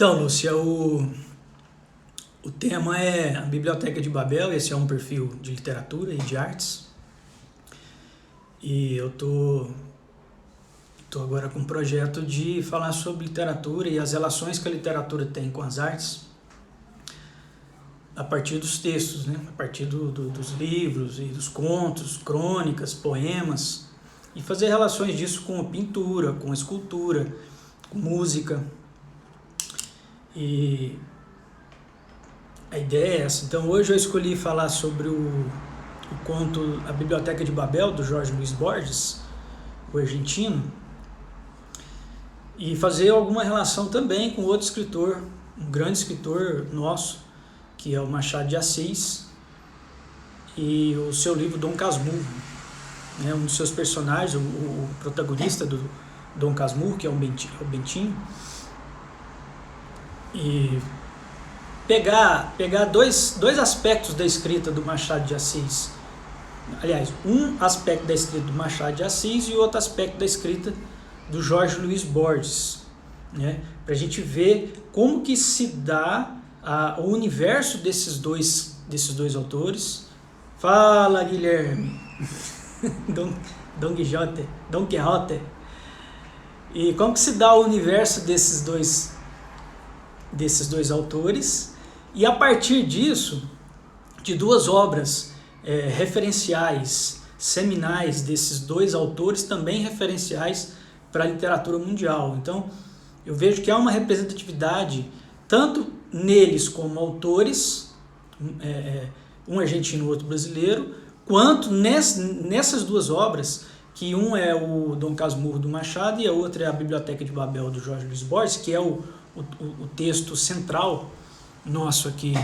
Então, Lúcia, o tema é a Biblioteca de Babel. Esse é um perfil de literatura e de artes. E eu tô agora com um projeto de falar sobre literatura e as relações que a literatura tem com as artes a partir dos textos, né? A partir dos livros e dos contos, crônicas, poemas, e fazer relações disso com a pintura, com a escultura, com música. E a ideia é essa. Então hoje eu escolhi falar sobre o conto A Biblioteca de Babel, do Jorge Luis Borges, o argentino, e fazer alguma relação também com outro escritor, um grande escritor nosso, que é o Machado de Assis, e o seu livro Dom Casmurro, né? Um dos seus personagens, o protagonista do Dom Casmurro, que é o Bentinho, e pegar dois aspectos da escrita do Machado de Assis. Aliás, um aspecto da escrita do Machado de Assis e outro aspecto da escrita do Jorge Luis Borges, né? Para a gente ver como que se dá o universo desses dois autores. Fala, Guilherme! Dom Quixote. E como que se dá o universo desses dois autores, e a partir disso, de duas obras referenciais, seminais desses dois autores, também referenciais para a literatura mundial. Então, eu vejo que há uma representatividade, tanto neles como autores, um argentino e outro brasileiro, quanto nessas duas obras, que um é o Dom Casmurro do Machado e a outra é a Biblioteca de Babel do Jorge Luis Borges, que é o texto central nosso aqui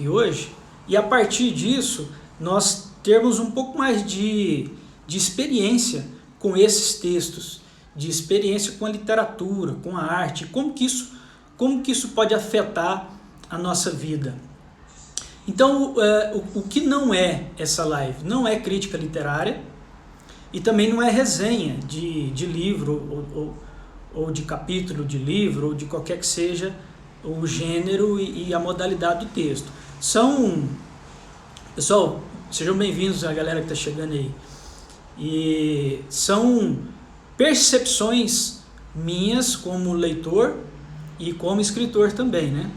hoje. E a partir disso, nós termos um pouco mais de experiência com esses textos, de experiência com a literatura, com a arte, como que isso pode afetar a nossa vida. Então, o que não é essa live? Não é crítica literária e também não é resenha de livro ou de capítulo de livro, ou de qualquer que seja o gênero e a modalidade do texto. Pessoal, sejam bem-vindos a galera que está chegando aí. E são percepções minhas como leitor e como escritor também, né?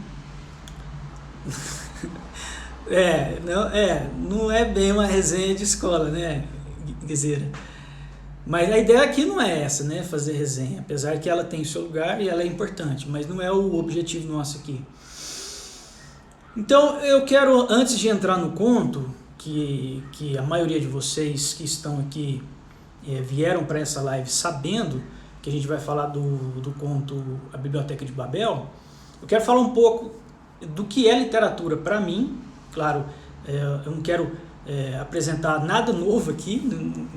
Não é bem uma resenha de escola, né, Guizeira? Mas a ideia aqui não é essa, né, fazer resenha, apesar que ela tem o seu lugar e ela é importante, mas não é o objetivo nosso aqui. Então eu quero, antes de entrar no conto, que a maioria de vocês que estão aqui vieram para essa live sabendo que a gente vai falar do conto A Biblioteca de Babel, eu quero falar um pouco do que é literatura para mim. Claro, eu não quero apresentar nada novo aqui,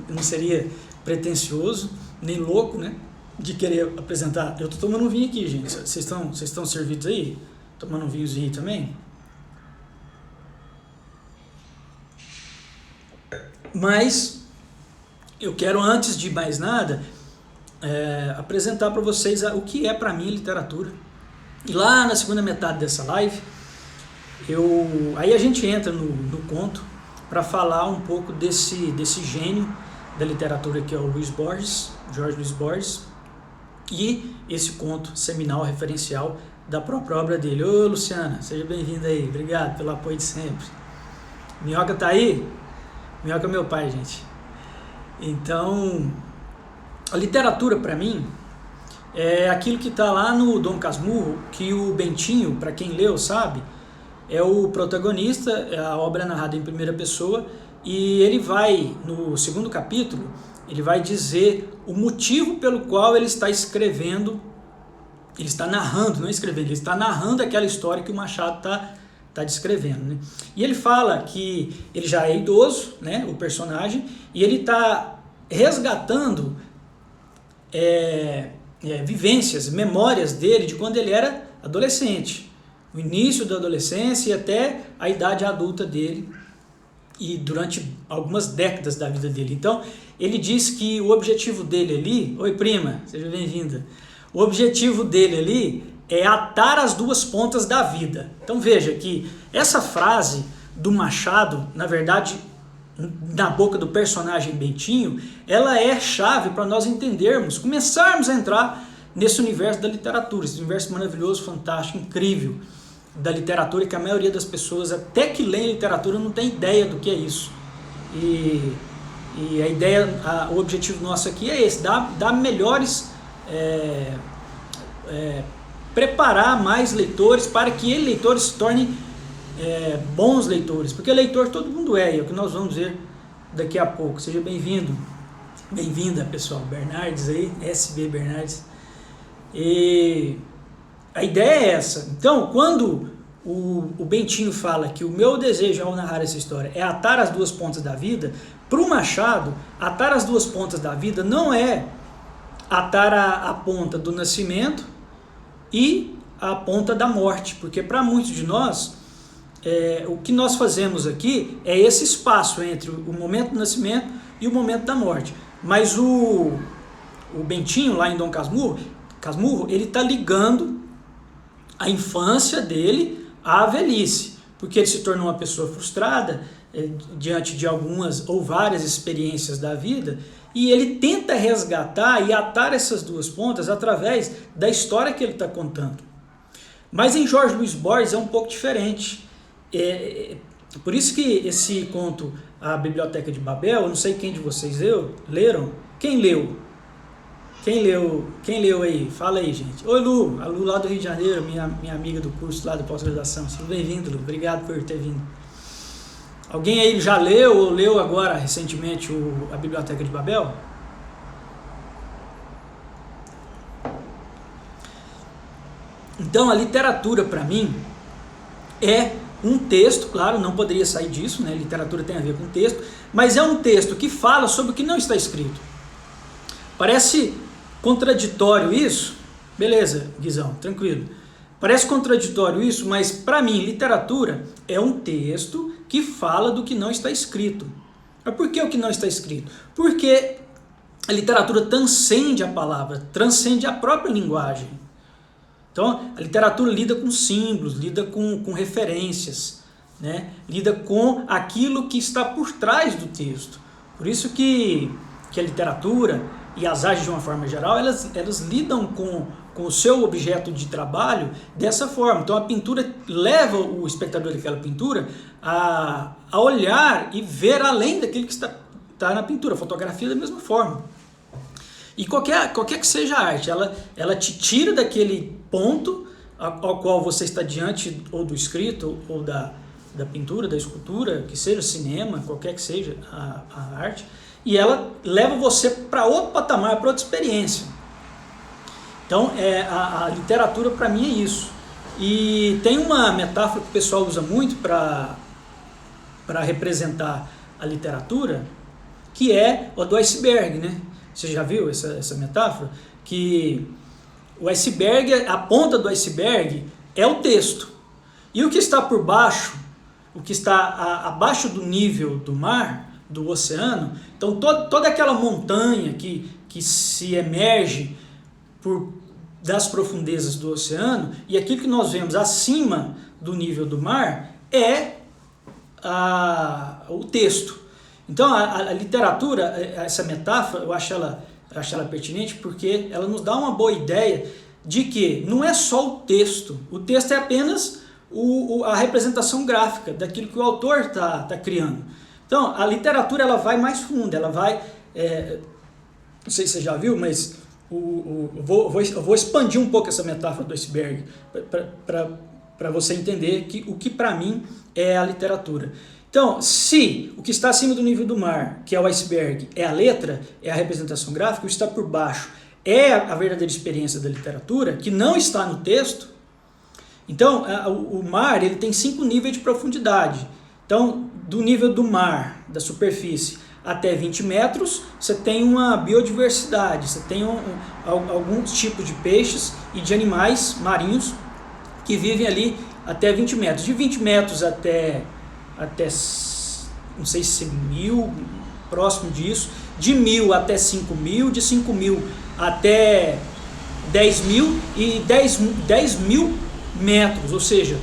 não seria pretencioso, nem louco, né, de querer apresentar. Eu tô tomando um vinho aqui, gente. Vocês estão servidos aí? Tomando um vinhozinho também? Mas eu quero, antes de mais nada, apresentar para vocês o que é para mim literatura. E lá na segunda metade dessa live, aí a gente entra no conto para falar um pouco desse gênio da literatura que é o Jorge Luis Borges, e esse conto seminal referencial da própria obra dele. Ô, Luciana, seja bem-vinda aí, obrigado pelo apoio de sempre. Minhoca tá aí? Minhoca é meu pai, gente. Então, a literatura para mim é aquilo que está lá no Dom Casmurro, que o Bentinho, para quem leu, sabe, é o protagonista, a obra é narrada em primeira pessoa, e ele vai, no segundo capítulo, ele vai dizer o motivo pelo qual ele está escrevendo, ele está narrando, não escrevendo, ele está narrando aquela história que o Machado está descrevendo, né? E ele fala que ele já é idoso, né, o personagem, e ele está resgatando vivências, memórias dele de quando ele era adolescente, o início da adolescência e até a idade adulta dele, e durante algumas décadas da vida dele. Então, ele diz que o objetivo dele ali... Oi, prima, seja bem-vinda. O objetivo dele ali é atar as duas pontas da vida. Então veja que essa frase do Machado, na verdade, na boca do personagem Bentinho, ela é chave para nós entendermos, começarmos a entrar nesse universo da literatura, esse universo maravilhoso, fantástico, incrível da literatura, que a maioria das pessoas, até que leem literatura, não tem ideia do que é isso. E a ideia, o objetivo nosso aqui é esse, dar melhores, preparar mais leitores para que leitores se tornem bons leitores, porque leitor todo mundo é o que nós vamos ver daqui a pouco. Seja bem-vindo, bem-vinda, pessoal. Bernardes aí, SB Bernardes. E a ideia é essa. Então, quando o Bentinho fala que o meu desejo ao narrar essa história é atar as duas pontas da vida, para o Machado, atar as duas pontas da vida não é atar a ponta do nascimento e a ponta da morte, porque para muitos de nós, o que nós fazemos aqui é esse espaço entre o momento do nascimento e o momento da morte. Mas o Bentinho, lá em Dom Casmurro, ele está ligando a infância dele à velhice, porque ele se tornou uma pessoa frustrada diante de algumas ou várias experiências da vida, e ele tenta resgatar e atar essas duas pontas através da história que ele está contando. Mas em Jorge Luiz Borges é um pouco diferente. Por isso que esse conto, A Biblioteca de Babel, eu não sei quem de vocês leram. Quem leu? Quem leu aí? Fala aí, gente. Oi, Lu. A Lu lá do Rio de Janeiro, minha amiga do curso lá do pós-graduação. Seja bem-vindo, Lu. Obrigado por ter vindo. Alguém aí já leu ou leu agora recentemente A Biblioteca de Babel? Então, a literatura, para mim, é um texto, claro, não poderia sair disso, né? Literatura tem a ver com texto, mas é um texto que fala sobre o que não está escrito. Parece contraditório isso? Beleza, Guizão, tranquilo. Parece contraditório isso, mas para mim, literatura é um texto que fala do que não está escrito. Mas por que o que não está escrito? Porque a literatura transcende a palavra, transcende a própria linguagem. Então, a literatura lida com símbolos, lida com referências, né? Lida com aquilo que está por trás do texto. Por isso que a literatura e as artes, de uma forma geral, elas lidam com o seu objeto de trabalho dessa forma. Então, a pintura leva o espectador daquela pintura a olhar e ver além daquilo que está na pintura. A fotografia da mesma forma. E qualquer que seja a arte, ela te tira daquele ponto ao qual você está diante, ou do escrito, ou da pintura, da escultura, que seja cinema, qualquer que seja a arte, e ela leva você para outro patamar, para outra experiência. Então, a literatura para mim é isso. E tem uma metáfora que o pessoal usa muito para representar a literatura, que é o do iceberg, né? Você já viu essa metáfora? Que o iceberg, a ponta do iceberg é o texto. E o que está por baixo, o que está abaixo do nível do mar, do oceano, então toda aquela montanha que se emerge das profundezas do oceano, e aquilo que nós vemos acima do nível do mar é o texto. Então a literatura, essa metáfora, eu acho ela pertinente, porque ela nos dá uma boa ideia de que não é só o texto é apenas a representação gráfica daquilo que o autor está criando. Então a literatura ela vai mais fundo, ela vai, não sei se você já viu, mas eu vou expandir um pouco essa metáfora do iceberg para você entender o que para mim é a literatura. Então, se o que está acima do nível do mar, que é o iceberg, é a letra, é a representação gráfica, o que está por baixo é a verdadeira experiência da literatura, que não está no texto, então o mar ele tem 5 níveis de profundidade. Então, do nível do mar, da superfície, até 20 metros, você tem uma biodiversidade, você tem alguns tipos de peixes e de animais marinhos que vivem ali até 20 metros. De 20 metros até não sei se 1.000, próximo disso, de 1.000 até 5.000, de 5.000 até 10 mil e 10 mil metros, ou seja,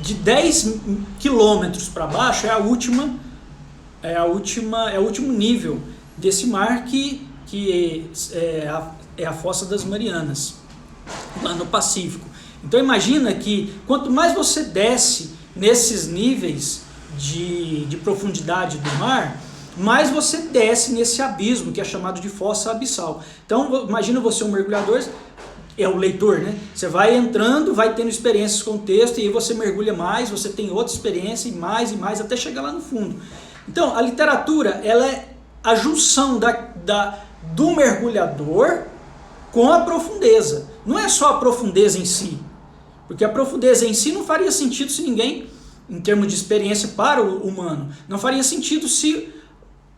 de 10 quilômetros para baixo é o último nível desse mar que é a Fossa das Marianas, lá no Pacífico. Então imagina que quanto mais você desce nesses níveis de profundidade do mar, mais você desce nesse abismo que é chamado de fossa abissal. Então imagina você um mergulhador, é o leitor, né? Você vai entrando, vai tendo experiências com o texto, e aí você mergulha mais, você tem outra experiência e mais, até chegar lá no fundo. Então a literatura, ela é a junção do mergulhador com a profundeza. Não é só a profundeza em si, porque a profundeza em si não faria sentido se ninguém, em termos de experiência para o humano, não faria sentido se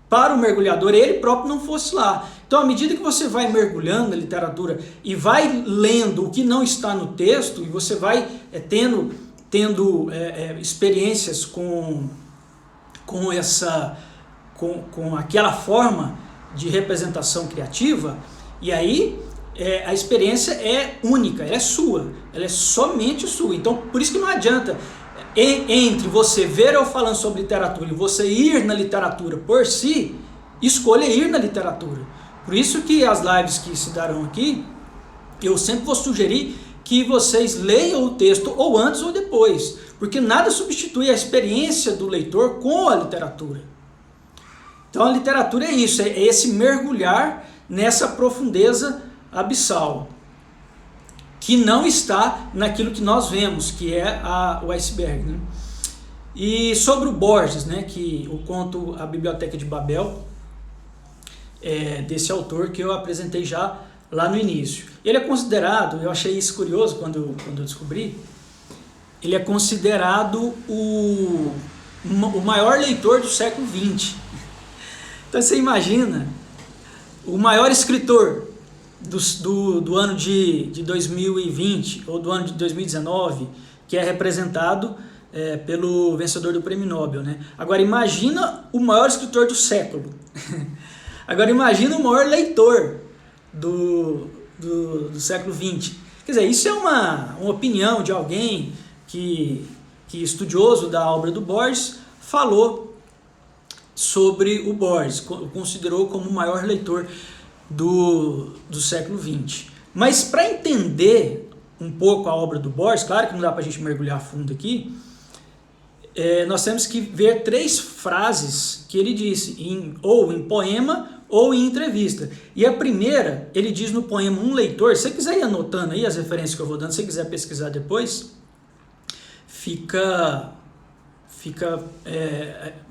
para o mergulhador ele próprio não fosse lá. Então, à medida que você vai mergulhando na literatura e vai lendo o que não está no texto, e você vai tendo experiências com aquela forma de representação criativa, e aí a experiência é única, ela é sua, ela é somente sua. Então, por isso que não adianta entre você ver eu falando sobre literatura e você ir na literatura por si, escolha ir na literatura. Por isso que as lives que se darão aqui, eu sempre vou sugerir que vocês leiam o texto ou antes ou depois, porque nada substitui a experiência do leitor com a literatura. Então a literatura é isso, é esse mergulhar nessa profundeza abissal, que não está naquilo que nós vemos, que é o iceberg, né? E sobre o Borges, né, que o conto A Biblioteca de Babel, desse autor que eu apresentei já lá no início. Ele é considerado, eu achei isso curioso quando eu descobri, ele é considerado o maior leitor do século XX. Então você imagina, o maior escritor do ano de 2020 ou do ano de 2019, que é representado pelo vencedor do Prêmio Nobel, né? Agora imagina o maior escritor do século. Agora imagina o maior leitor do século XX. Quer dizer, isso é uma opinião de alguém que estudioso da obra do Borges, falou sobre o Borges, considerou como o maior leitor do século XX. Mas para entender um pouco a obra do Borges, claro que não dá para a gente mergulhar a fundo aqui, nós temos que ver 3 frases que ele disse, ou em poema ou em entrevista. E a primeira, ele diz no poema Um Leitor. Se você quiser ir anotando aí as referências que eu vou dando, se você quiser pesquisar depois, fica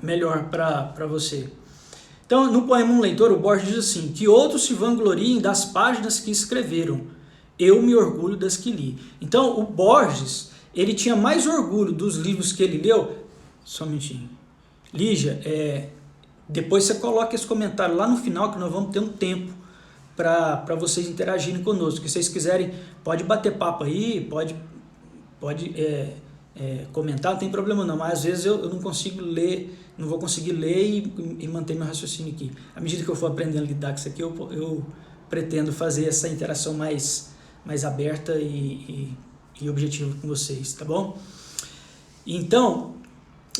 melhor para você. Então, no poema Um Leitor, o Borges diz assim: que outros se vangloriem das páginas que escreveram, eu me orgulho das que li. Então, o Borges, ele tinha mais orgulho dos livros que ele leu. Só um minutinho. Lígia, depois você coloca esse comentário lá no final, que nós vamos ter um tempo para vocês interagirem conosco. Se vocês quiserem, pode bater papo aí, pode comentar, não tem problema não, mas às vezes eu não consigo ler, não vou conseguir ler e manter meu raciocínio aqui. À medida que eu for aprendendo a lidar com isso aqui, eu pretendo fazer essa interação mais aberta e objetiva com vocês, tá bom? Então,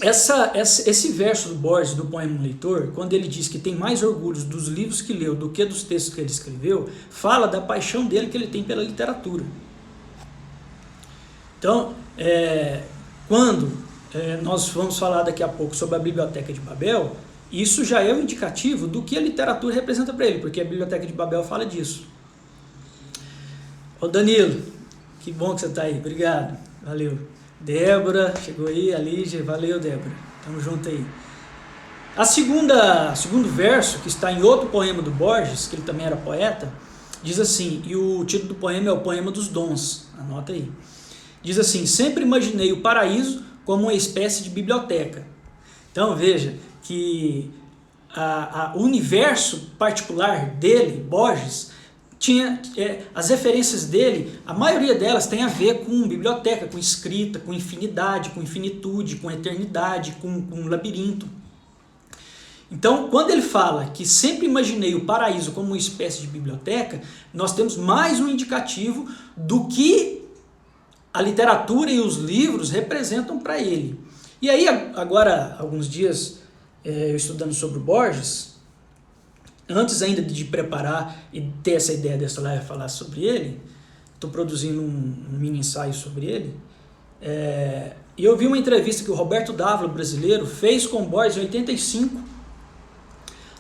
esse verso do Borges, do poema Um Leitor, quando ele diz que tem mais orgulho dos livros que leu do que dos textos que ele escreveu, fala da paixão dele que ele tem pela literatura. Então, quando nós vamos falar daqui a pouco sobre a Biblioteca de Babel, isso já é um indicativo do que a literatura representa para ele, porque a Biblioteca de Babel fala disso. Ô Danilo, que bom que você está aí, obrigado, valeu. Débora, chegou aí, a Lígia, valeu Débora, tamo junto aí. Segundo verso, que está em outro poema do Borges, que ele também era poeta, diz assim, e o título do poema é o Poema dos Dons, anota aí. Diz assim: sempre imaginei o paraíso como uma espécie de biblioteca. Então veja que o universo particular dele, Borges, tinha as referências dele, a maioria delas tem a ver com biblioteca, com escrita, com infinidade, com infinitude, com eternidade, com labirinto. Então, quando ele fala que sempre imaginei o paraíso como uma espécie de biblioteca, nós temos mais um indicativo do que a literatura e os livros representam para ele. E aí, agora, alguns dias, eu estudando sobre o Borges, antes ainda de preparar e ter essa ideia dessa live falar sobre ele, estou produzindo um mini ensaio sobre ele, e eu vi uma entrevista que o Roberto Dávila, brasileiro, fez com o Borges em 85,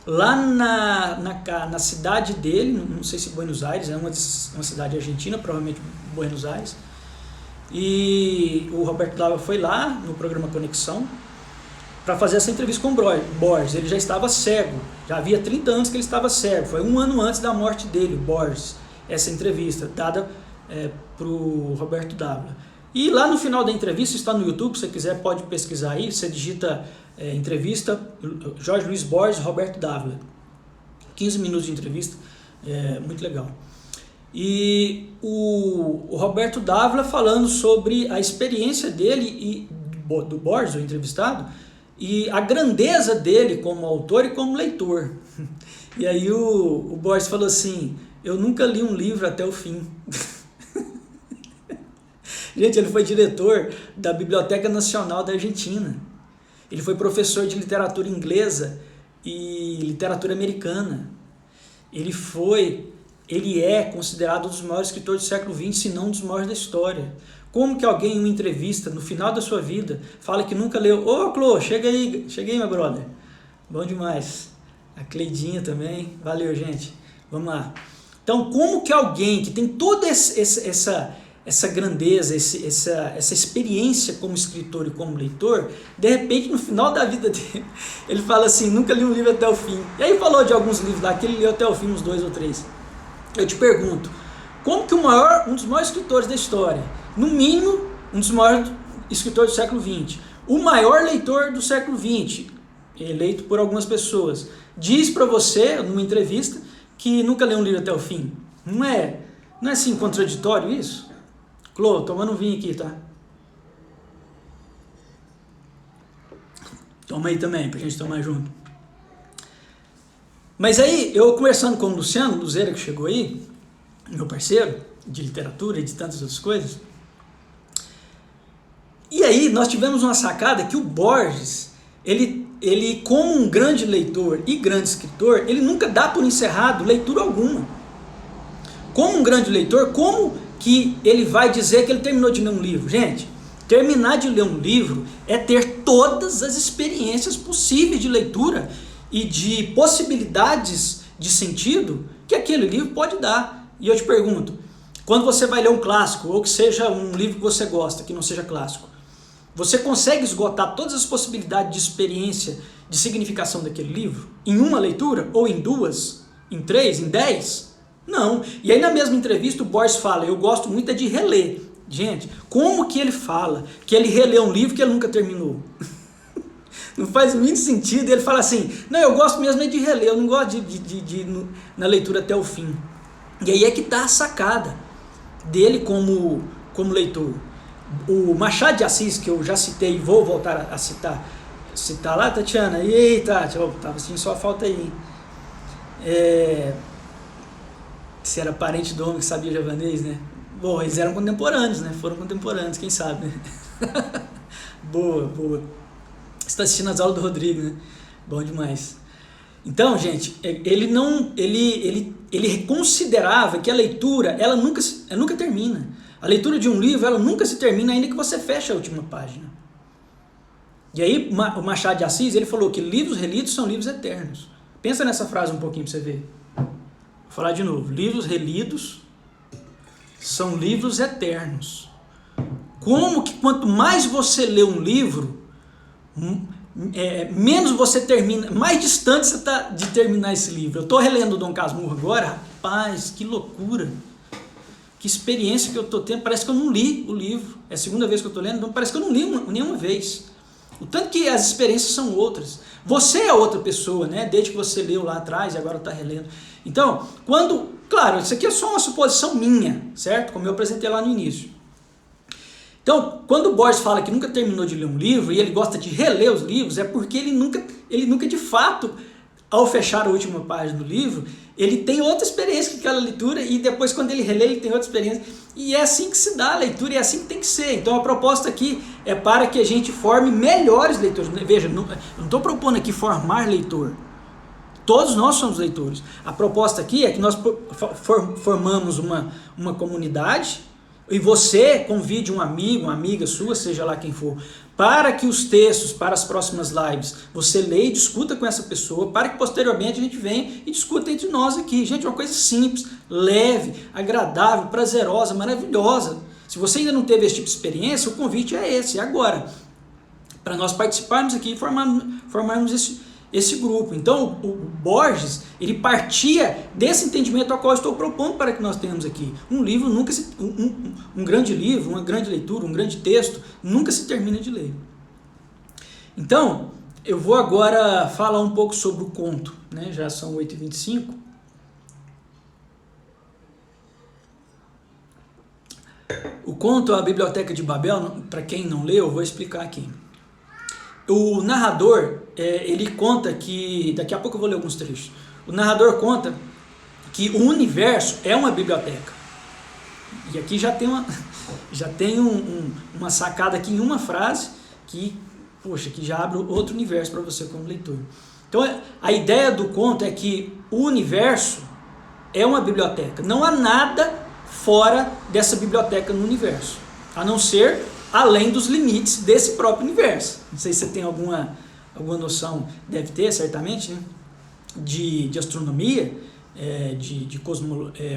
lá na cidade dele, não sei se Buenos Aires, é uma cidade argentina, provavelmente Buenos Aires, e o Roberto Dávila foi lá no programa Conexão para fazer essa entrevista com o Borges. Ele já estava cego, já havia 30 anos que ele estava cego, foi um ano antes da morte dele, o Borges, essa entrevista dada para o Roberto Dávila. E lá no final da entrevista, está no YouTube, se você quiser pode pesquisar aí, você digita entrevista Jorge Luiz Borges, Roberto Dávila, 15 minutos de entrevista, muito legal. E o Roberto Dávila falando sobre a experiência dele e do Borges, o entrevistado, e a grandeza dele como autor e como leitor. E aí o Borges falou assim, eu nunca li um livro até o fim. Gente, ele foi diretor da Biblioteca Nacional da Argentina. Ele foi professor de literatura inglesa e literatura americana. Ele é considerado um dos maiores escritores do século XX, se não um dos maiores da história. Como que alguém em uma entrevista, no final da sua vida, fala que nunca leu... Ô, Clô, chega aí, meu brother. Bom demais. A Cleidinha também. Valeu, gente. Vamos lá. Então, como que alguém que tem toda essa grandeza, essa experiência como escritor e como leitor, de repente, no final da vida dele, ele fala assim, nunca li um livro até o fim. E aí falou de alguns livros lá, que ele leu até o fim, uns 2 ou 3. Eu te pergunto, como que um dos maiores escritores da história, no mínimo, um dos maiores escritores do século XX, o maior leitor do século XX, eleito por algumas pessoas, diz para você, numa entrevista, que nunca leu um livro até o fim? Não é assim contraditório isso? Clô, tomando um vinho aqui, tá? Toma aí também, pra gente tomar junto. Mas aí, eu conversando com o Luciano Luzeira, que chegou aí, meu parceiro de literatura e de tantas outras coisas, e aí nós tivemos uma sacada que o Borges, ele como um grande leitor e grande escritor, ele nunca dá por encerrado leitura alguma. Como um grande leitor, como que ele vai dizer que ele terminou de ler um livro? Gente, terminar de ler um livro é ter todas as experiências possíveis de leitura e de possibilidades de sentido que aquele livro pode dar. E eu te pergunto, quando você vai ler um clássico, ou que seja um livro que você gosta, que não seja clássico, você consegue esgotar todas as possibilidades de experiência, de significação daquele livro, em uma leitura, ou em 2, em 3, em 10? Não. E aí na mesma entrevista o Borges fala, eu gosto muito de reler. Gente, como que ele fala que ele releu um livro que ele nunca terminou? Não faz muito sentido. Ele fala assim, não, eu gosto mesmo de reler, eu não gosto de ir na leitura até o fim. E aí é que está a sacada dele como leitor. O Machado de Assis, que eu já citei e vou voltar a citar lá, Tatiana? Eita, tava sentindo só falta aí. Se era parente do homem que sabia javanês, né? Bom, eles eram contemporâneos, né? Foram contemporâneos, quem sabe, né? Boa. Você está assistindo as aulas do Rodrigo, né? Bom demais. Então, gente, ele considerava que a leitura, ela nunca termina. A leitura de um livro, ela nunca se termina, ainda que você feche a última página. E aí, o Machado de Assis, ele falou que livros relidos são livros eternos. Pensa nessa frase um pouquinho para você ver. Vou falar de novo. Livros relidos são livros eternos. Como que quanto mais você lê um livro, menos você termina, mais distante você está de terminar esse livro. Eu estou relendo o Dom Casmurro agora, rapaz, que loucura. Que experiência que eu estou tendo, parece que eu não li o livro, é a segunda vez que eu estou lendo, então parece que eu não li nenhuma vez. O tanto que as experiências são outras. Você é outra pessoa, né? Desde que você leu lá atrás e agora está relendo. Então, claro, isso aqui é só uma suposição minha, certo? Como eu apresentei lá no início. Então, quando o Borges fala que nunca terminou de ler um livro e ele gosta de reler os livros, é porque ele nunca de fato ao fechar a última página do livro, ele tem outra experiência com aquela leitura e depois quando ele relê, ele tem outra experiência. E é assim que se dá a leitura e é assim que tem que ser. Então a proposta aqui é para que a gente forme melhores leitores. Veja, não estou propondo aqui formar leitor. Todos nós somos leitores. A proposta aqui é que nós formamos uma comunidade e você convide um amigo, uma amiga sua, seja lá quem for, para que os textos, para as próximas lives, você leia e discuta com essa pessoa, para que posteriormente a gente venha e discuta entre nós aqui. Gente, uma coisa simples, leve, agradável, prazerosa, maravilhosa. Se você ainda não teve esse tipo de experiência, o convite é esse, é agora. Para nós participarmos aqui e formarmos esse grupo. Então o Borges, ele partia desse entendimento ao qual eu estou propondo para que nós tenhamos aqui. Um livro nunca um grande livro, uma grande leitura, um grande texto, nunca se termina de ler. Então, eu vou agora falar um pouco sobre o conto, né? Já são 8h25. O conto A Biblioteca de Babel, para quem não leu, eu vou explicar aqui. O narrador, ele conta que, daqui a pouco eu vou ler alguns trechos, o narrador conta que o universo é uma biblioteca. E aqui já tem uma sacada aqui em uma frase que, poxa, que já abre outro universo para você como leitor. Então a ideia do conto é que o universo é uma biblioteca. Não há nada fora dessa biblioteca no universo, a não ser além dos limites desse próprio universo. Não sei se você tem alguma noção, deve ter certamente, né? de astronomia, de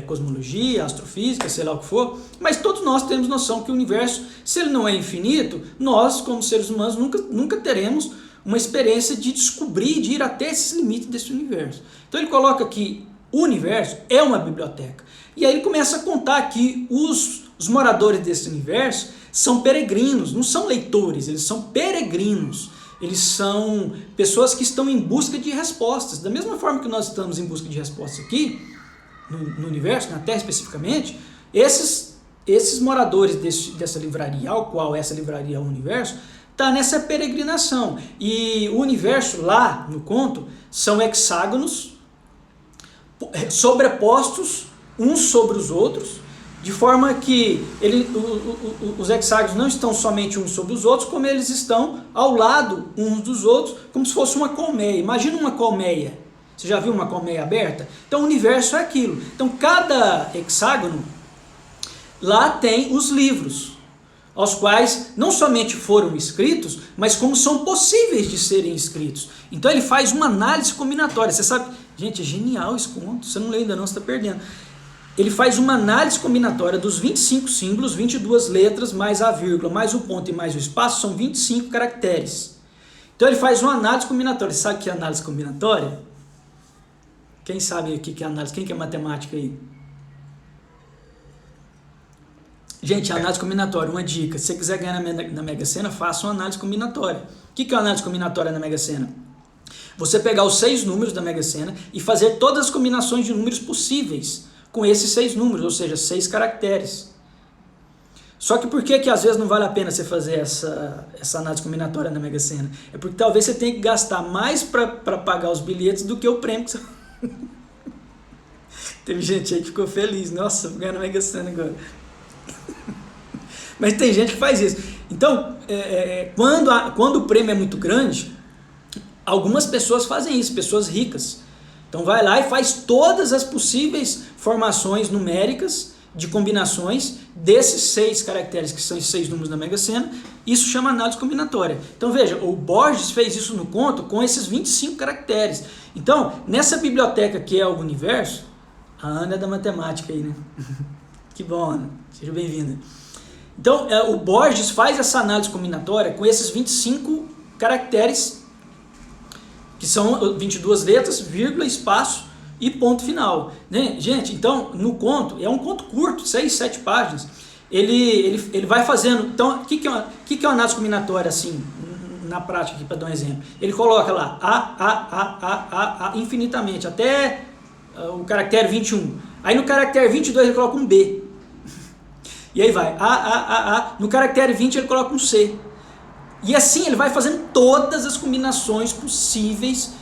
cosmologia, astrofísica, sei lá o que for, mas todos nós temos noção que o universo, se ele não é infinito, nós, como seres humanos, nunca teremos uma experiência de descobrir, de ir até esses limites desse universo. Então ele coloca que o universo é uma biblioteca. E aí ele começa a contar que os moradores desse universo são peregrinos, não são leitores, eles são peregrinos. Eles são pessoas que estão em busca de respostas. Da mesma forma que nós estamos em busca de respostas aqui, no universo, na Terra especificamente, esses moradores dessa livraria, ao qual essa livraria é o universo, está nessa peregrinação. E o universo lá, no conto, são hexágonos sobrepostos uns sobre os outros, de forma que os hexágonos não estão somente uns sobre os outros, como eles estão ao lado uns dos outros, como se fosse uma colmeia. Imagina uma colmeia. Você já viu uma colmeia aberta? Então o universo é aquilo. Então cada hexágono lá tem os livros, aos quais não somente foram escritos, mas como são possíveis de serem escritos. Então ele faz uma análise combinatória. Você sabe, gente, é genial esse conto. Você não leu ainda não, você está perdendo. Ele faz uma análise combinatória dos 25 símbolos, 22 letras, mais a vírgula, mais o ponto e mais o espaço, são 25 caracteres. Então ele faz uma análise combinatória. Você sabe o que é análise combinatória? Quem sabe o que é análise? Quem que é matemática aí? Gente, análise combinatória, uma dica. Se você quiser ganhar na Mega Sena, faça uma análise combinatória. O que é uma análise combinatória na Mega Sena? Você pegar os 6 números da Mega Sena e fazer todas as combinações de números possíveis com esses 6 números, ou seja, 6 caracteres. Só que por que às vezes não vale a pena você fazer essa análise combinatória na Mega Sena? É porque talvez você tenha que gastar mais para pagar os bilhetes do que o prêmio que você... Teve gente aí que ficou feliz. Nossa, vou ganhar na Mega Sena agora. Mas tem gente que faz isso. Então, quando o prêmio é muito grande, algumas pessoas fazem isso, pessoas ricas. Então vai lá e faz todas as possíveis formações numéricas de combinações desses 6 caracteres, que são os 6 números da Mega Sena. Isso chama análise combinatória. Então veja, o Borges fez isso no conto com esses 25 caracteres. Então, nessa biblioteca que é o universo, a Ana é da matemática aí, né? Que bom, Ana. Seja bem-vinda. Então, o Borges faz essa análise combinatória com esses 25 caracteres, que são 22 letras, vírgula, espaço e ponto final. Né? Gente, então, no conto, é um conto curto, 6, 7 páginas, ele vai fazendo... Então, o que é uma análise combinatória, assim, na prática, aqui, para dar um exemplo? Ele coloca lá A, infinitamente, até o caractere 21. Aí no caractere 22 ele coloca um B. E aí vai A. No caractere 20 ele coloca um C. E assim ele vai fazendo todas as combinações possíveis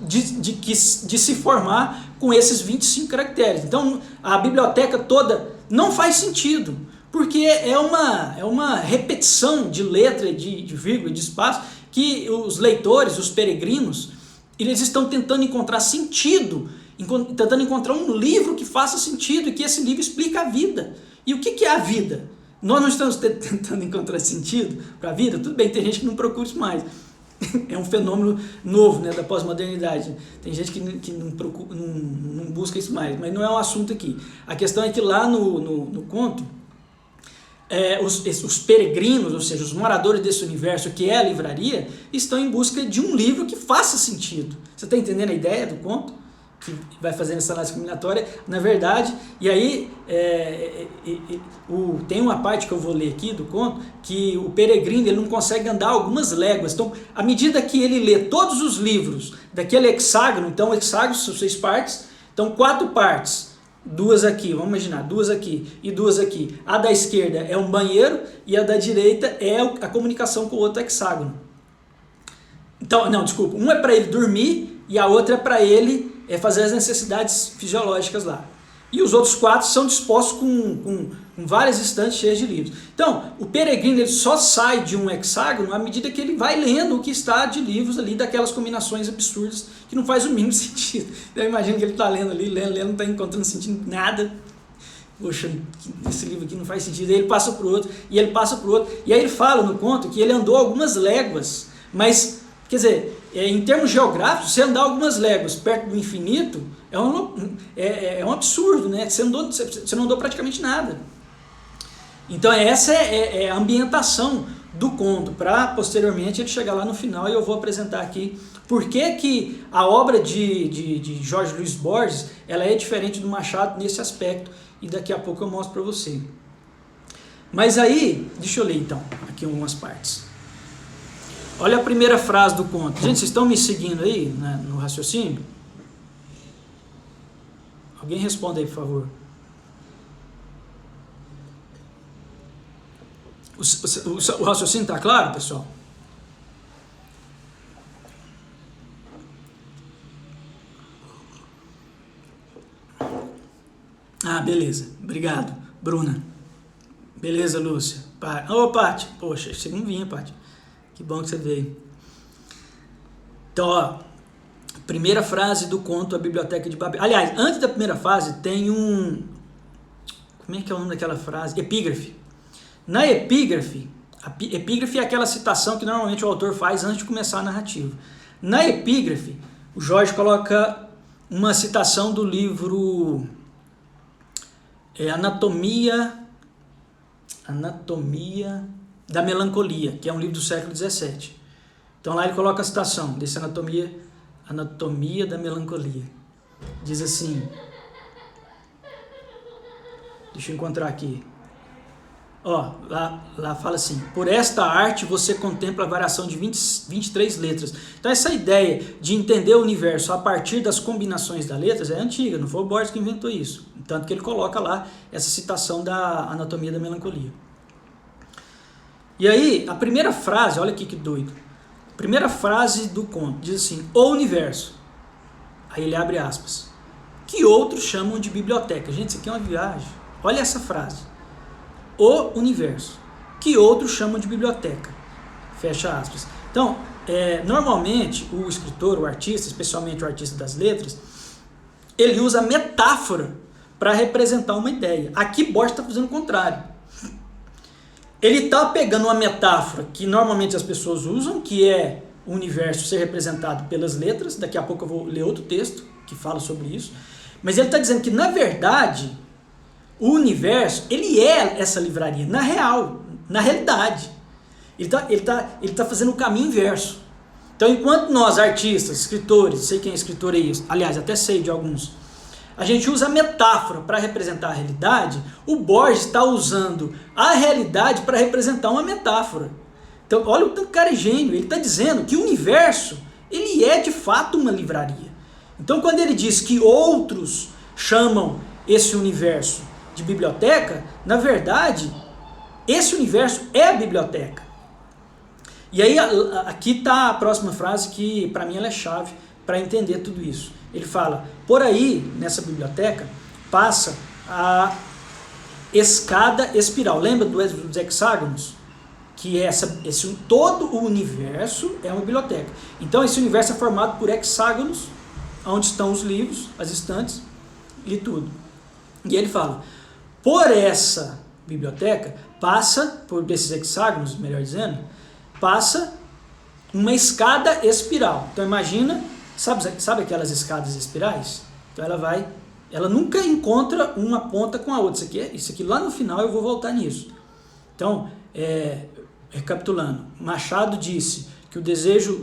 de se formar com esses 25 caracteres. Então, a biblioteca toda não faz sentido, porque é uma repetição de letra, de vírgula, de espaço, que os leitores, os peregrinos, eles estão tentando encontrar sentido, tentando encontrar um livro que faça sentido e que esse livro explique a vida. E o que é a vida? Nós não estamos tentando encontrar sentido para a vida? Tudo bem, tem gente que não procura isso mais. É um fenômeno novo, né, da pós-modernidade. Tem gente que não busca isso mais, mas não é um assunto aqui. A questão é que lá no conto, os peregrinos, ou seja, os moradores desse universo que é a livraria, estão em busca de um livro que faça sentido. Você está entendendo a ideia do conto? Que vai fazendo essa análise combinatória, na verdade, e aí tem uma parte que eu vou ler aqui do conto, que o peregrino ele não consegue andar algumas léguas. Então, à medida que ele lê todos os livros daquele hexágono, então o hexágono são 6 partes, então 4 partes, 2 aqui, vamos imaginar, 2 aqui e 2 aqui. A da esquerda é um banheiro e a da direita é a comunicação com o outro hexágono. Então, não, desculpa, um é para ele dormir e a outra é para ele fazer as necessidades fisiológicas lá. E os outros 4 são dispostos com várias estantes cheias de livros. Então, o peregrino ele só sai de um hexágono à medida que ele vai lendo o que está de livros ali, daquelas combinações absurdas que não faz o mínimo sentido. Eu imagino que ele está lendo ali, lendo, não está encontrando sentido em nada. Poxa, esse livro aqui não faz sentido. Aí ele passa para o outro, e ele passa para o outro. E aí ele fala no conto que ele andou algumas léguas, mas, quer dizer, em termos geográficos, você andar algumas léguas perto do infinito é um absurdo, né? Você não andou praticamente nada. Então essa é a ambientação do conto, para posteriormente ele chegar lá no final e eu vou apresentar aqui por que a obra de Jorge Luiz Borges ela é diferente do Machado nesse aspecto, e daqui a pouco eu mostro para você. Mas aí, deixa eu ler então, aqui algumas partes. Olha a primeira frase do conto. Gente, vocês estão me seguindo aí, né, no raciocínio? Alguém responda aí, por favor. O raciocínio está claro, pessoal? Ah, beleza. Obrigado, Bruna. Beleza, Lúcia. Ô, Paty. Poxa, você não vinha, Paty. Que bom que você veio. Então, ó, primeira frase do conto A Biblioteca de Babel. Aliás, antes da primeira frase tem um... Como é que é o nome daquela frase? Epígrafe. Na epígrafe, a epígrafe é aquela citação que normalmente o autor faz antes de começar a narrativa. Na epígrafe, o Jorge coloca uma citação do livro Anatomia da Melancolia, que é um livro do século XVII. Então lá ele coloca a citação desse Anatomia da Melancolia. Diz assim, deixa eu encontrar aqui. Ó, lá fala assim, por esta arte você contempla a variação de 23 letras. Então essa ideia de entender o universo a partir das combinações das letras é antiga, não foi o Borges que inventou isso. Tanto que ele coloca lá essa citação da Anatomia da Melancolia. E aí, a primeira frase, olha aqui que doido. A primeira frase do conto diz assim, o universo. Aí ele abre aspas. Que outros chamam de biblioteca. Gente, isso aqui é uma viagem. Olha essa frase. O universo. Que outros chamam de biblioteca. Fecha aspas. Então, normalmente, o escritor, o artista, especialmente o artista das letras, ele usa metáfora para representar uma ideia. Aqui Borges está fazendo o contrário. Ele está pegando uma metáfora que normalmente as pessoas usam, que é o universo ser representado pelas letras. Daqui a pouco eu vou ler outro texto que fala sobre isso. Mas ele está dizendo que, na verdade, o universo, ele é essa livraria, na realidade. Ele tá fazendo o caminho inverso. Então, enquanto nós, artistas, escritores, sei quem é escritor é isso, aliás, até sei de alguns, a gente usa a metáfora para representar a realidade, o Borges está usando a realidade para representar uma metáfora. Então, olha o tanto que o cara é gênio, ele está dizendo que o universo, ele é de fato uma livraria. Então, quando ele diz que outros chamam esse universo de biblioteca, na verdade, esse universo é a biblioteca. E aí, aqui está a próxima frase que, para mim, ela é chave para entender tudo isso. Ele fala, por aí, nessa biblioteca, passa a escada espiral. Lembra dos hexágonos? Que todo o universo é uma biblioteca. Então esse universo é formado por hexágonos, onde estão os livros, as estantes e tudo. E ele fala, por essa biblioteca, passa, por esses hexágonos, melhor dizendo, passa uma escada espiral. Então imagina, sabe aquelas escadas espirais? Então ela nunca encontra uma ponta com a outra. Isso aqui lá no final eu vou voltar nisso. Então, recapitulando, Machado disse que o desejo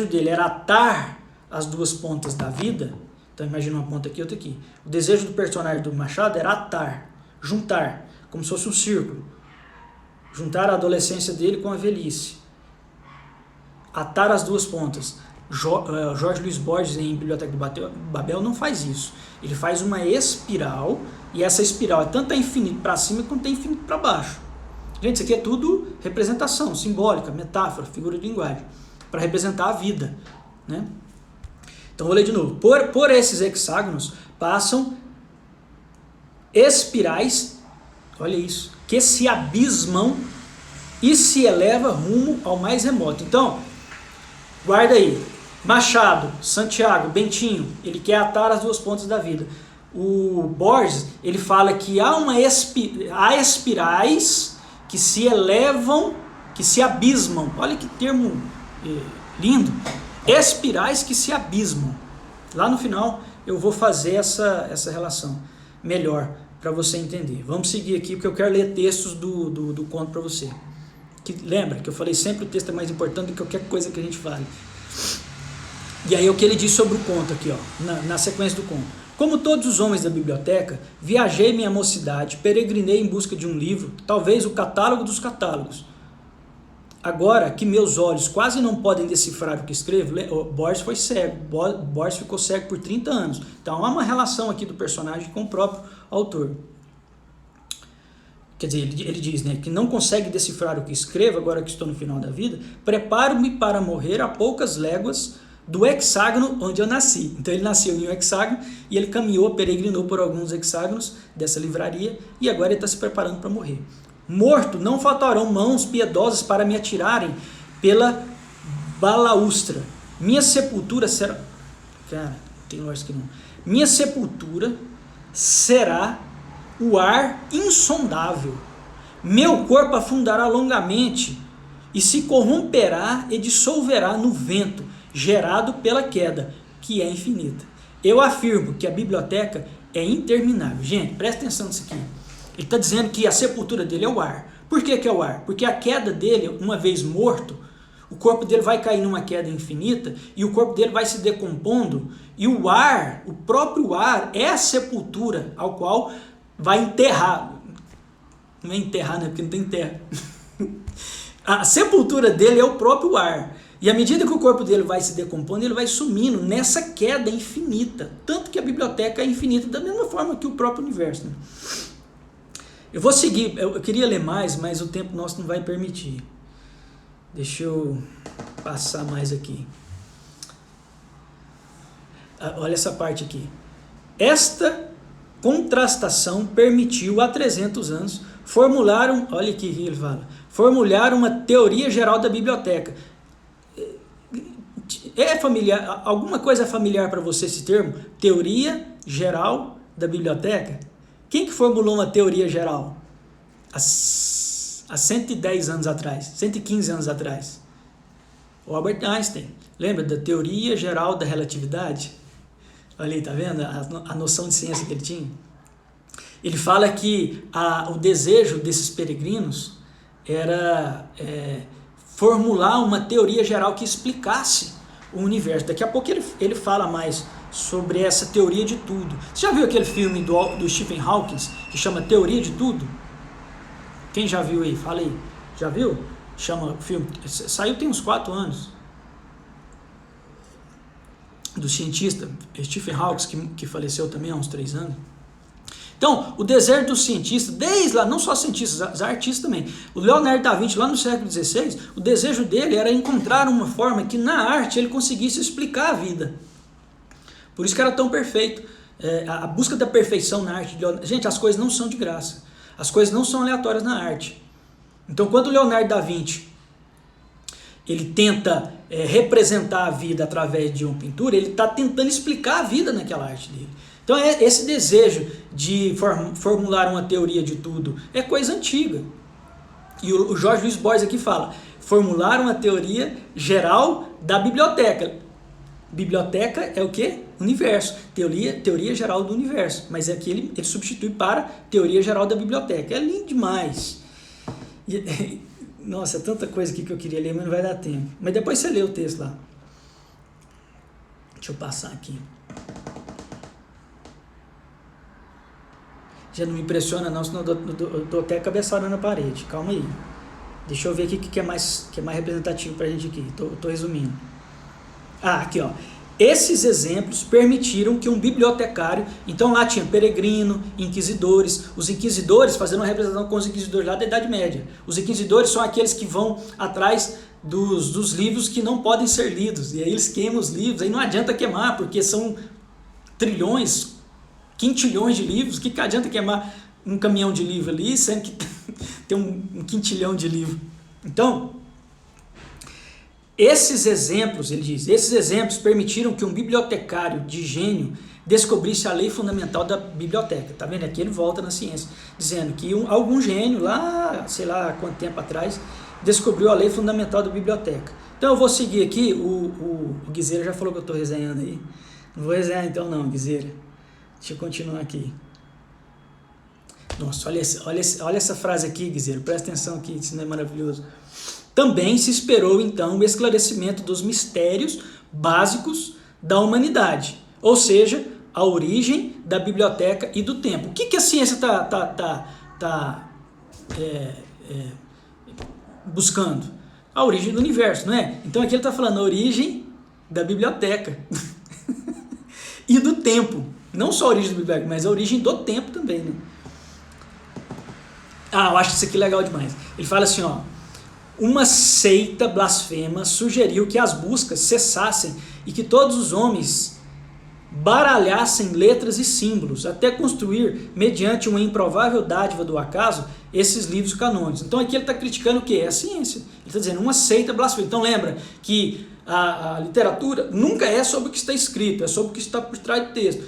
dele era atar as duas pontas da vida. Então imagina uma ponta aqui e outra aqui. O desejo do personagem do Machado era atar, juntar, como se fosse um círculo. Juntar a adolescência dele com a velhice. Atar as duas pontas. Jorge Luiz Borges, em Biblioteca do Babel, não faz isso. Ele faz uma espiral, e essa espiral é tanto infinito para cima quanto infinito para baixo. Gente, isso aqui é tudo representação, simbólica, metáfora, figura de linguagem, para representar a vida, né? Então vou ler de novo. Por esses hexágonos passam espirais, olha isso, que se abismam e se eleva rumo ao mais remoto. Então, guarda aí. Machado, Santiago, Bentinho, ele quer atar as duas pontas da vida. O Borges, ele fala que há espirais que se elevam, que se abismam. Olha que termo lindo. Espirais que se abismam. Lá no final eu vou fazer essa relação melhor para você entender. Vamos seguir aqui porque eu quero ler textos do conto para você. Lembra que eu falei sempre o texto é mais importante do que qualquer coisa que a gente fale. E aí o que ele diz sobre o conto aqui, ó, na sequência do conto. Como todos os homens da biblioteca, viajei minha mocidade, peregrinei em busca de um livro, talvez o catálogo dos catálogos. Agora que meus olhos quase não podem decifrar o que escrevo, Borges foi cego, Borges ficou cego por 30 anos. Então há uma relação aqui do personagem com o próprio autor. Quer dizer, ele diz, né, que não consegue decifrar o que escrevo, agora que estou no final da vida, preparo-me para morrer a poucas léguas do hexágono onde eu nasci. Então ele nasceu em um hexágono e ele peregrinou por alguns hexágonos dessa livraria e agora ele está se preparando para morrer. Morto, não faltarão mãos piedosas para me atirarem pela balaustra. Minha sepultura será... Cara, tem lógica que não. Minha sepultura será o ar insondável. Meu corpo afundará longamente e se corromperá e dissolverá no vento, gerado pela queda, que é infinita. Eu afirmo que a biblioteca é interminável. Gente, presta atenção nisso aqui. Ele está dizendo que a sepultura dele é o ar. Por que é o ar? Porque a queda dele, uma vez morto, o corpo dele vai cair numa queda infinita e o corpo dele vai se decompondo e o ar, o próprio ar, é a sepultura ao qual vai enterrar. Não é enterrar, né? Porque não tem terra. A sepultura dele é o próprio ar. E à medida que o corpo dele vai se decompondo, ele vai sumindo nessa queda infinita. Tanto que a biblioteca é infinita, da mesma forma que o próprio universo. Né? Eu vou seguir, eu queria ler mais, mas o tempo nosso não vai permitir. Deixa eu passar mais aqui. Olha essa parte aqui. Esta contrastação permitiu há 300 anos formular olha aqui que ele fala, formular uma teoria geral da biblioteca. É familiar, alguma coisa é familiar para você esse termo? Teoria geral da biblioteca? Quem que formulou uma teoria geral? Há 110 anos atrás, 115 anos atrás. O Albert Einstein. Lembra da teoria geral da relatividade? Olha aí, tá vendo a noção de ciência que ele tinha? Ele fala que o desejo desses peregrinos era formular uma teoria geral que explicasse o universo. Daqui a pouco ele fala mais sobre essa teoria de tudo. Você já viu aquele filme do Stephen Hawking que chama Teoria de Tudo? Quem já viu aí? Fala aí. Já viu? Chama o filme. Saiu tem uns 4 anos. Do cientista Stephen Hawking, que faleceu também há uns 3 anos. Então, o desejo dos cientistas, desde lá, não só cientistas, os artistas também, o Leonardo da Vinci, lá no século XVI, o desejo dele era encontrar uma forma que na arte ele conseguisse explicar a vida. Por isso que era tão perfeito. A busca da perfeição na arte. Gente, as coisas não são de graça. As coisas não são aleatórias na arte. Então, quando o Leonardo da Vinci ele tenta representar a vida através de uma pintura, ele está tentando explicar a vida naquela arte dele. Então, esse desejo de formular uma teoria de tudo é coisa antiga. E o Jorge Luiz Borges aqui fala, formular uma teoria geral da biblioteca. Biblioteca é o quê? Universo. Teoria geral do universo. Mas aqui ele substitui para teoria geral da biblioteca. É lindo demais. Nossa, é tanta coisa aqui que eu queria ler, mas não vai dar tempo. Mas depois você lê o texto lá. Deixa eu passar aqui. Já não me impressiona não, senão eu dou até cabeçada na parede. Calma aí. Deixa eu ver aqui o que é mais representativo pra gente aqui. Tô resumindo. Aqui ó. Esses exemplos permitiram que um bibliotecário, então lá tinha peregrino, inquisidores, os inquisidores fazendo uma representação com os inquisidores lá da Idade Média. Os inquisidores são aqueles que vão atrás dos livros que não podem ser lidos, e aí eles queimam os livros, aí não adianta queimar, porque são trilhões, quintilhões de livros, o que adianta queimar um caminhão de livro ali, sendo que tem um quintilhão de livros. Então, esses exemplos, ele diz, esses exemplos permitiram que um bibliotecário de gênio descobrisse a lei fundamental da biblioteca. Tá vendo? Aqui ele volta na ciência, dizendo que algum gênio lá, sei lá quanto tempo atrás, descobriu a lei fundamental da biblioteca. Então eu vou seguir aqui, o Guiseira já falou que eu estou resenhando aí. Não vou resenhar então não, Guiseira. Deixa eu continuar aqui. Nossa, olha essa frase aqui, Guiseira, presta atenção aqui, isso não é maravilhoso. Também se esperou, então, o esclarecimento dos mistérios básicos da humanidade, ou seja, a origem da biblioteca e do tempo. O que a ciência está buscando? A origem do universo, não é? Então aqui ele está falando a origem da biblioteca e do tempo. Não só a origem da biblioteca, mas a origem do tempo também, né? Eu acho isso aqui legal demais. Ele fala assim, ó, uma seita blasfema sugeriu que as buscas cessassem e que todos os homens baralhassem letras e símbolos, até construir, mediante uma improvável dádiva do acaso, esses livros canônicos. Então aqui ele está criticando o quê? A ciência. Ele está dizendo uma seita blasfema. Então lembra que a literatura nunca é sobre o que está escrito, é sobre o que está por trás do texto.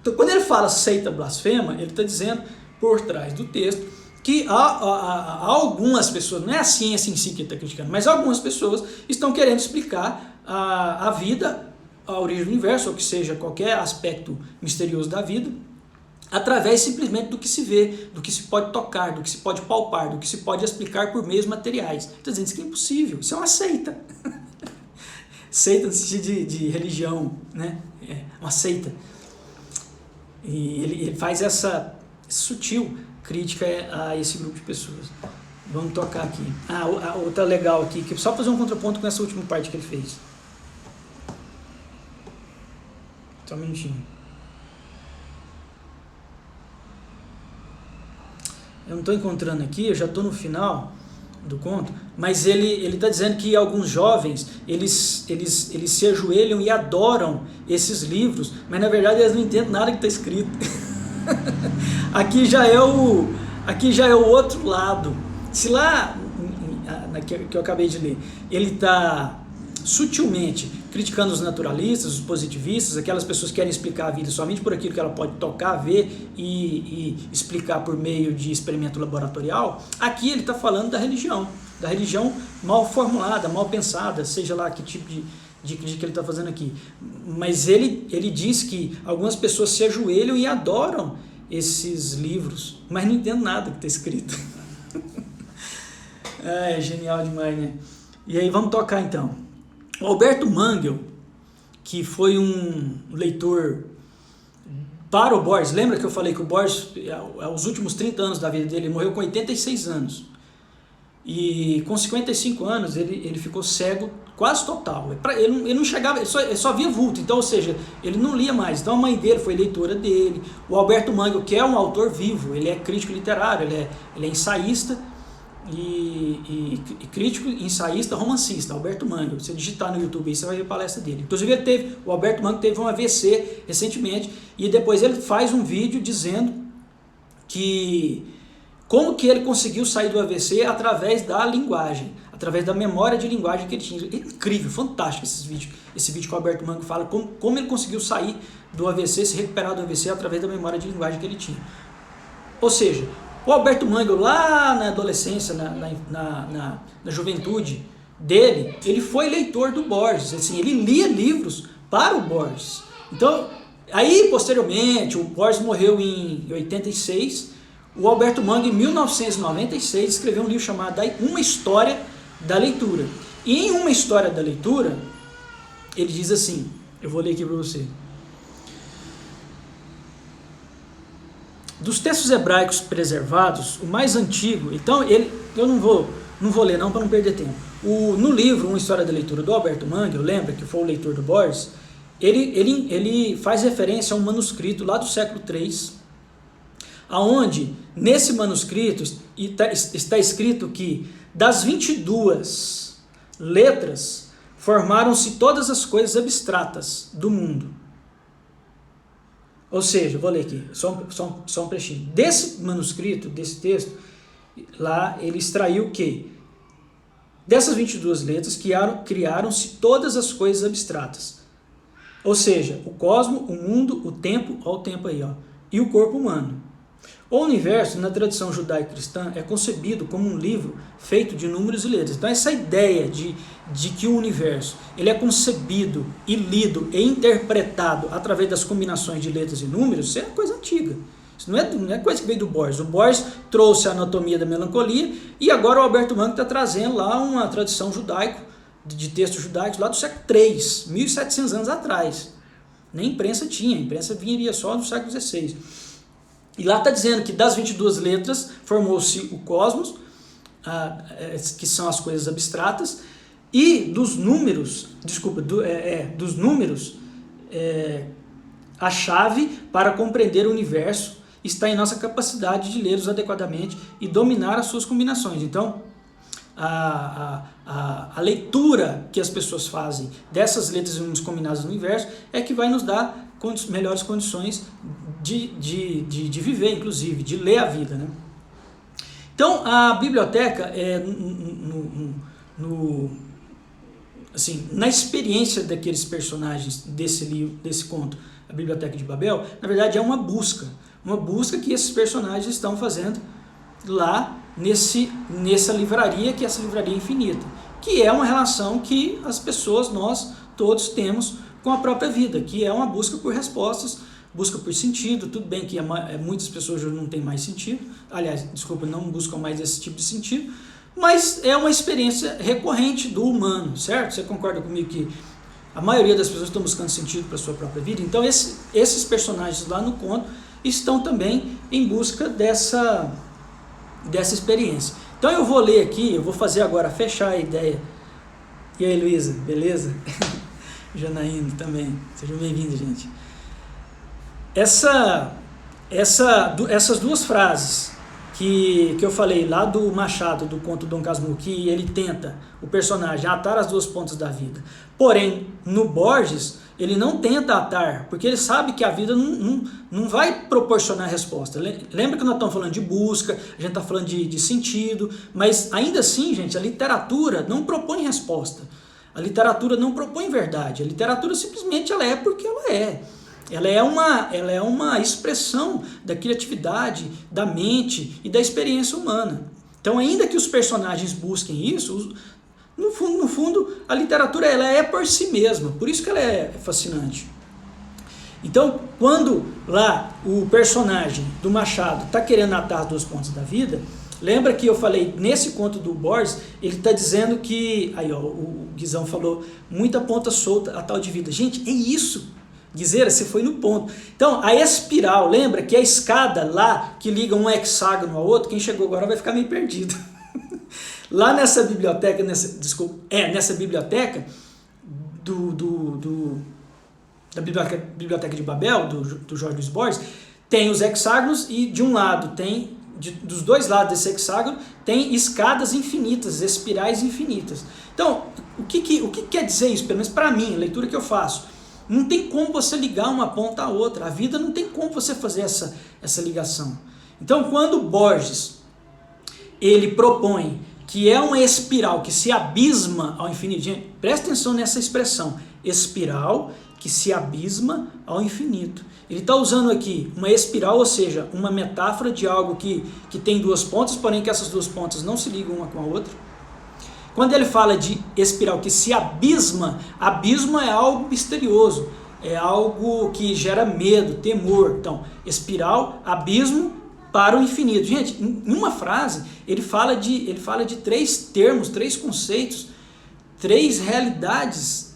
Então quando ele fala seita blasfema, ele está dizendo por trás do texto que há algumas pessoas, não é a ciência em si que ele está criticando, mas algumas pessoas estão querendo explicar a vida, a origem do universo, ou que seja, qualquer aspecto misterioso da vida, através simplesmente do que se vê, do que se pode tocar, do que se pode palpar, do que se pode explicar por meios materiais. Está dizendo isso que é impossível, isso é uma seita. Seita no sentido de religião, né? É uma seita. E ele faz essa sutil crítica a esse grupo de pessoas. Vamos tocar aqui. Outra legal aqui, que só fazer um contraponto com essa última parte que ele fez. Só um minutinho. Eu não estou encontrando aqui, eu já estou no final do conto, mas ele está dizendo que alguns jovens, eles se ajoelham e adoram esses livros, mas na verdade eles não entendem nada que está escrito. Aqui já é o outro lado. Se lá, que eu acabei de ler, ele está sutilmente criticando os naturalistas, os positivistas, aquelas pessoas que querem explicar a vida somente por aquilo que ela pode tocar, ver e explicar por meio de experimento laboratorial. Aqui ele está falando da religião mal formulada, mal pensada, seja lá que tipo de que ele está fazendo aqui. Mas ele diz que algumas pessoas se ajoelham e adoram esses livros, mas não entendem nada que está escrito. É genial demais, né? E aí vamos tocar então. O Alberto Mangel, que foi um leitor para o Borges, lembra que eu falei que o Borges, aos últimos 30 anos da vida dele, ele morreu com 86 anos. E com 55 anos ele ficou cego quase total. Ele não chegava, ele só via vulto, então, ou seja, ele não lia mais. Então a mãe dele foi leitora dele. O Alberto Mangel, que é um autor vivo, ele é crítico literário, ele é ensaísta e crítico, ensaísta, romancista, Alberto Mangel. Se você digitar no YouTube aí, você vai ver a palestra dele. Inclusive o Alberto Mangel teve um AVC recentemente e depois ele faz um vídeo dizendo que como que ele conseguiu sair do AVC através da linguagem, através da memória de linguagem que ele tinha. É incrível, fantástico esse vídeo que o Alberto Mangel fala, como ele conseguiu sair do AVC, se recuperar do AVC através da memória de linguagem que ele tinha. Ou seja, o Alberto Mangel lá na adolescência, na juventude dele, ele foi leitor do Borges, assim, ele lia livros para o Borges. Então, aí posteriormente, o Borges morreu em 86, o Alberto Mangel, em 1996, escreveu um livro chamado Uma História da Leitura. E em Uma História da Leitura, ele diz assim, eu vou ler aqui para você. Dos textos hebraicos preservados, o mais antigo, então eu não vou ler não para não perder tempo. No livro Uma História da Leitura do Alberto Mangel, lembra que foi o leitor do Borges, ele faz referência a um manuscrito lá do século III, aonde nesse manuscrito está escrito que das 22 letras formaram-se todas as coisas abstratas do mundo. Ou seja, vou ler aqui, só um trechinho. Desse manuscrito, desse texto, lá ele extraiu que dessas 22 letras criaram-se todas as coisas abstratas. Ou seja, o cosmo, o mundo, o tempo, olha o tempo aí, ó, e o corpo humano. O universo, na tradição judaico-cristã, é concebido como um livro feito de números e letras. Então essa ideia de que o universo ele é concebido e lido e interpretado através das combinações de letras e números, isso é coisa antiga. Isso não é coisa que veio do Borges. O Borges trouxe a anatomia da melancolia e agora o Alberto Mangel está trazendo lá uma tradição judaico, de textos judaicos lá do século III, 1700 anos atrás. Nem imprensa tinha, a imprensa viria só no século XVI. E lá está dizendo que das 22 letras formou-se o cosmos, que são as coisas abstratas, e dos números, a chave para compreender o universo está em nossa capacidade de lê-los adequadamente e dominar as suas combinações. Então, a leitura que as pessoas fazem dessas letras e números combinados no universo é que vai nos dar melhores condições de viver, inclusive, de ler a vida, né? Então, a biblioteca, na experiência daqueles personagens desse livro, desse conto, A Biblioteca de Babel, na verdade é uma busca que esses personagens estão fazendo lá nessa livraria, que é essa livraria infinita, que é uma relação que as pessoas, nós todos temos com a própria vida, que é uma busca por respostas, busca por sentido. Tudo bem que muitas pessoas já não têm mais sentido, não buscam mais esse tipo de sentido, mas é uma experiência recorrente do humano, certo? Você concorda comigo que a maioria das pessoas estão buscando sentido para a sua própria vida? Então esses personagens lá no conto estão também em busca dessa experiência. Então eu vou ler aqui, eu vou fazer agora, fechar a ideia. E aí, Luísa, beleza? Janaína também, sejam bem-vindos, gente. Essas duas frases que eu falei lá do Machado, do conto Dom Casmurro, que ele tenta, o personagem, atar as duas pontas da vida. Porém, no Borges, ele não tenta atar, porque ele sabe que a vida não vai proporcionar resposta. Lembra que nós estamos falando de busca, a gente está falando de sentido, mas ainda assim, gente, a literatura não propõe resposta. A literatura não propõe verdade. A literatura simplesmente ela é porque ela é. Ela é uma expressão da criatividade, da mente e da experiência humana. Então, ainda que os personagens busquem isso, no fundo, a literatura ela é por si mesma. Por isso que ela é fascinante. Então, quando lá o personagem do Machado está querendo atar as duas pontas da vida, lembra que eu falei, nesse conto do Borges, ele está dizendo que, aí ó, o Guizão falou, muita ponta solta a tal de vida. Gente, é isso. Guizeira, você foi no ponto. Então, a espiral, lembra que a escada lá, que liga um hexágono ao outro, quem chegou agora vai ficar meio perdido. Lá nessa biblioteca, nessa biblioteca da Biblioteca de Babel, do Jorge Luiz Borges, tem os hexágonos e de um lado dos dois lados desse hexágono tem escadas infinitas, espirais infinitas. Então, o que quer dizer isso? Pelo menos para mim, a leitura que eu faço. Não tem como você ligar uma ponta à outra. A vida não tem como você fazer essa ligação. Então, quando Borges ele propõe que é uma espiral que se abisma ao infinito, gente, presta atenção nessa expressão, espiral que se abisma ao infinito. Ele está usando aqui uma espiral, ou seja, uma metáfora de algo que tem duas pontas, porém que essas duas pontas não se ligam uma com a outra. Quando ele fala de espiral que se abisma, abismo é algo misterioso, é algo que gera medo, temor. Então, espiral, abismo para o infinito. Gente, em uma frase, ele fala de três termos, três conceitos, três realidades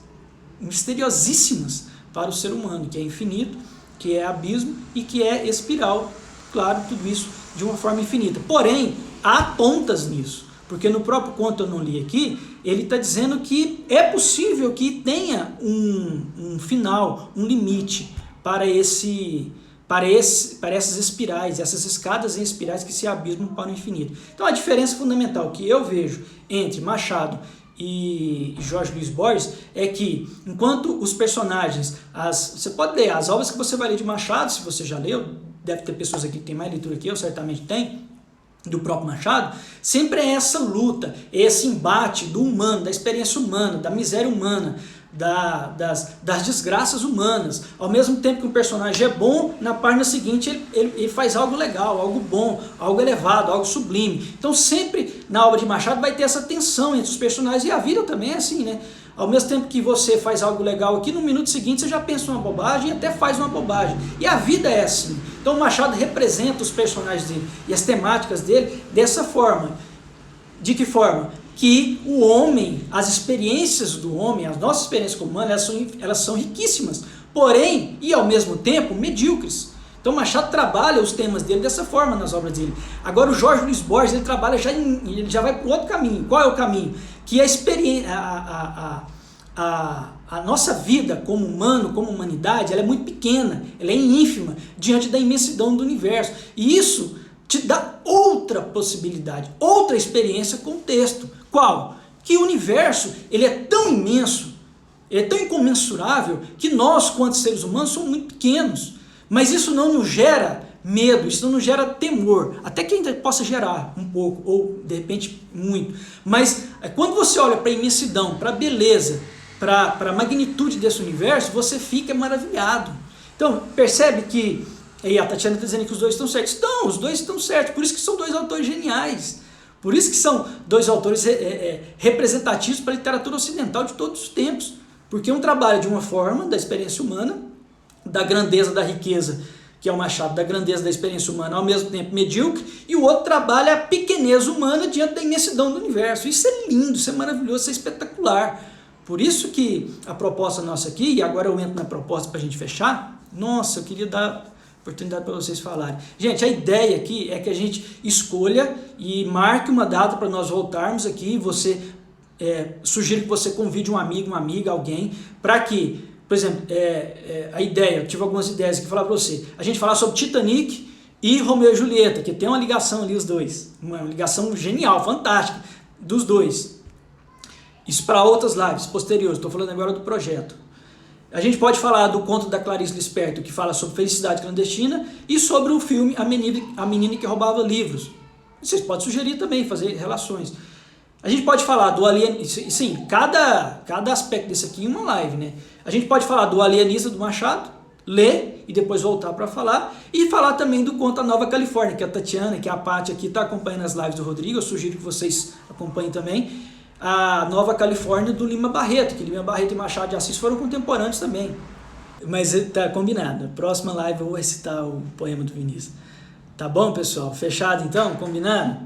misteriosíssimas para o ser humano, que é infinito, que é abismo e que é espiral. Claro, tudo isso de uma forma infinita. Porém, há pontas nisso. Porque no próprio conto eu não li aqui, ele está dizendo que é possível que tenha um final, um limite para essas espirais, essas escadas em espirais que se abismam para o infinito. Então a diferença fundamental que eu vejo entre Machado e Jorge Luiz Borges é que, enquanto os personagens, você pode ler as obras que você vai ler de Machado, se você já leu, deve ter pessoas aqui que tem mais leitura que eu, certamente tem, do próprio Machado, sempre é essa luta, esse embate do humano, da experiência humana, da miséria humana, das desgraças humanas. Ao mesmo tempo que um personagem é bom, na página seguinte ele faz algo legal, algo bom, algo elevado, algo sublime. Então sempre na obra de Machado vai ter essa tensão entre os personagens, e a vida também é assim, né? Ao mesmo tempo que você faz algo legal aqui, no minuto seguinte você já pensa uma bobagem e até faz uma bobagem. E a vida é assim. Então o Machado representa os personagens dele e as temáticas dele dessa forma. De que forma? Que o homem, as experiências do homem, as nossas experiências como humanos, elas são riquíssimas, porém, e ao mesmo tempo, medíocres. Então Machado trabalha os temas dele dessa forma nas obras dele. Agora o Jorge Luiz Borges, ele trabalha ele já vai para outro caminho. Qual é o caminho? Que a experiência, a nossa vida como humano, como humanidade, ela é muito pequena, ela é ínfima diante da imensidão do universo. E isso te dá outra possibilidade, outra experiência com o texto. Qual? Que o universo ele é tão imenso, ele é tão incomensurável, que nós, quanto seres humanos, somos muito pequenos. Mas isso não nos gera medo, isso não nos gera temor, até que ainda possa gerar um pouco, ou de repente muito. Mas quando você olha para a imensidão, para a beleza, para a magnitude desse universo, você fica maravilhado. Então, percebe que, aí a Tatiana está dizendo que os dois estão certos. Então, os dois estão certos, por isso que são dois autores geniais. Por isso que são dois autores representativos para a literatura ocidental de todos os tempos. Porque um trabalha de uma forma, da experiência humana, da grandeza, da riqueza, que é o Machado, da grandeza da experiência humana, ao mesmo tempo medíocre, e o outro trabalha a pequenez humana diante da imensidão do universo. Isso é lindo, isso é maravilhoso, isso é espetacular. Por isso que a proposta nossa aqui, e agora eu entro na proposta para a gente fechar, nossa, eu queria dar oportunidade para vocês falarem. Gente, a ideia aqui é que a gente escolha e marque uma data para nós voltarmos aqui, sugiro que você convide um amigo, uma amiga, alguém, para que, por exemplo, a ideia, eu tive algumas ideias aqui, falar para você, a gente falar sobre Titanic e Romeu e Julieta, que tem uma ligação ali os dois, uma ligação genial, fantástica, dos dois. Isso para outras lives posteriores, estou falando agora do projeto. A gente pode falar do conto da Clarice Lispector, que fala sobre felicidade clandestina, e sobre o filme A Menina que Roubava Livros. Vocês podem sugerir também, fazer relações. A gente pode falar do alienista, sim, cada aspecto desse aqui em uma live, né? A gente pode falar do Alienista do Machado, ler e depois voltar para falar, e falar também do conto A Nova Califórnia, que a Tatiana, que a Paty aqui está acompanhando as lives do Rodrigo, eu sugiro que vocês acompanhem também, a Nova Califórnia do Lima Barreto, que Lima Barreto e Machado de Assis foram contemporâneos também. Mas tá combinado, próxima live eu vou recitar o poema do Vinícius. Tá bom, pessoal? Fechado então? Combinado?